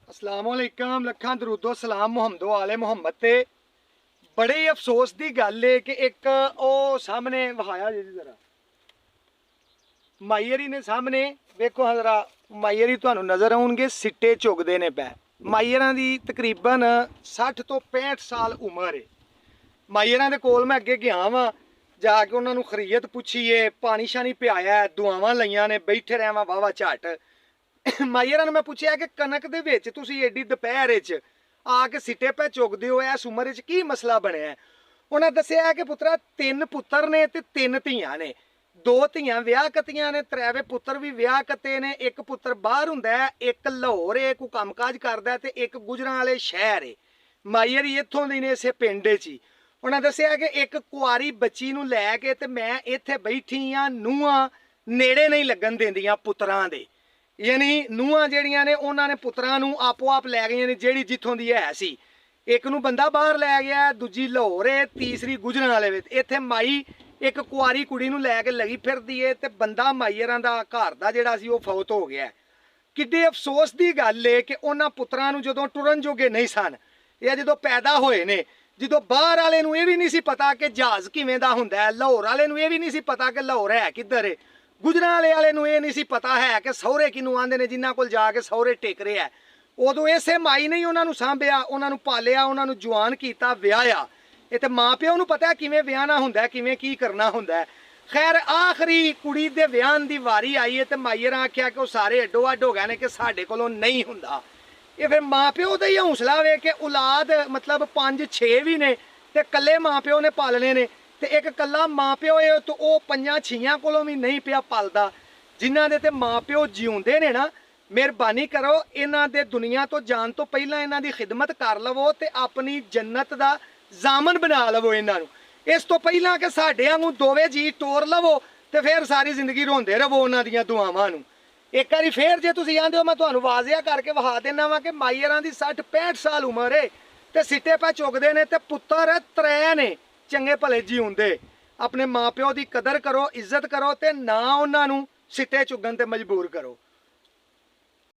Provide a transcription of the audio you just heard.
अस्सलामुअलैकुम लखां दरूदो सलाम मुहम्मदो आले मुहम्मद ते बड़े ही अफसोस की गल है कि एक ओ सामने वहाया जी जरा माईयरी ने सामने वेखो जरा माईयरी तुहानू नज़र आउणगे सिट्टे चुगदे ने पै माईयरां दी तकरीबन 60 तो 65 साल उम्र है। माईयरां दे कोल मैं अगे गया वां जाके उन्होंने खरीयत पुछीए पानी शानी पियाया दुआवां लईयां ने बैठे रहा वाहवा झट माईयरां ने मैं पूछया कि कनक दे विच तुसीं एडी दुपहर च आके सिट्टे पै चुगदे हो इस उम्र च की मसला बनिया। उन्हें दस्सिया कि पुत्रा 3 पुत्तर ने ते 3 धीआं ने, 2 धीआं विआह कतियां ने, 3वें पुत्तर भी विआह कते ने। एक पुत्तर बाहर हुंदा है, एक लाहौर है कोई कामकाज करदा है ते एक गुजरां वाले शहर है। माईयरी इत्थों दी ने इसे पिंड च ही। उन्हें दस्सिया कि एक कुआरी बच्ची नूं लैके ते मैं इत्थे बैठी हाँ, नूहां नेड़े नहीं लगन देंदियां पुत्तरां दे, यानी नूहां ਜਿਹੜੀਆਂ ने उन्होंने पुत्तरां नूं आपो आप लै गईयां ने ਜਿਹੜੀ जिथों दी है सी। एक नूं बंदा बाहर लै गया, दूजी लाहौर है, तीसरी गुजरां वाले विच। इत्थे माई एक कुआरी कुड़ी नूं लैके लगी फिरदी है ते बंदा माईयरां दा घर दा जिहड़ा सी ओह फौत हो गया। किड्डे अफसोस की गल है कि उन्हां पुत्तरां नूं जदों टुरन जोगे नहीं सन या जदों पैदा होए ने, जदों बाहर वाले नूं इह भी नहीं सी पता कि जहाज़ किवें दा हुंदा है, लाहौर वाले नूं इह भी नहीं सी पता कि लाहौर है किधर है, गुजरां वाले नूं इह नहीं सी पता है कि सहुरे किनूं आंदे ने जिन्हां कोल जाके सहुरे टेक रहे है। उदों इसे माई ने उन्होंने सांभिया, उन्होंने पालिया, उन्होंने जवान किया, विआहया। ये तो माँ प्यो नूं पता है किवें विआहना हुंदा है, किवें की करना हुंदा है। खैर आखिरी कुड़ी दे विआहन दी वारी आई है तो माईयरां आख्या कि सारे अड्डो अड्ड हो गए ने कि साडे कोलों नहीं हुंदा। ये फिर माँ प्यो दा ही हौसला वे कि औलाद मतलब 5-6 भी ने ते कल्ले माँ प्यो ने पालने ने ते एक कल्ला माँ प्यो है तो वह 5-6 कोलों भी नहीं पिया पालदा। जिन्हां दे ते माँ प्यो जिउंदे ने ना, मेहरबानी करो इन्हां दे दुनिया तो जान तो पहला इन्हां दी खिदमत कर लवो ते अपनी जन्नत दा जामन बना लवो इन्हां नूं। इस तो पहला कि साडे वांगू दोवे जी टोर लवो ते फिर सारी जिंदगी रोंदे रवो उन्हां दियां दुआवां नूं। एक बारी फिर जे तुसीं आंदे हो मैं तुहानूं वाजिया करके विखा देना वा कि माईयरां दी 60-65 साल उम्र है ते सिट्टे पै चुगदे ने ते पुत्तर 3 ने चंगे भले जिउंदे। अपने माँ प्यो की कदर करो, इज्जत करो ते ना उन्हां नूं सिट्टे चुगन ते मजबूर करो।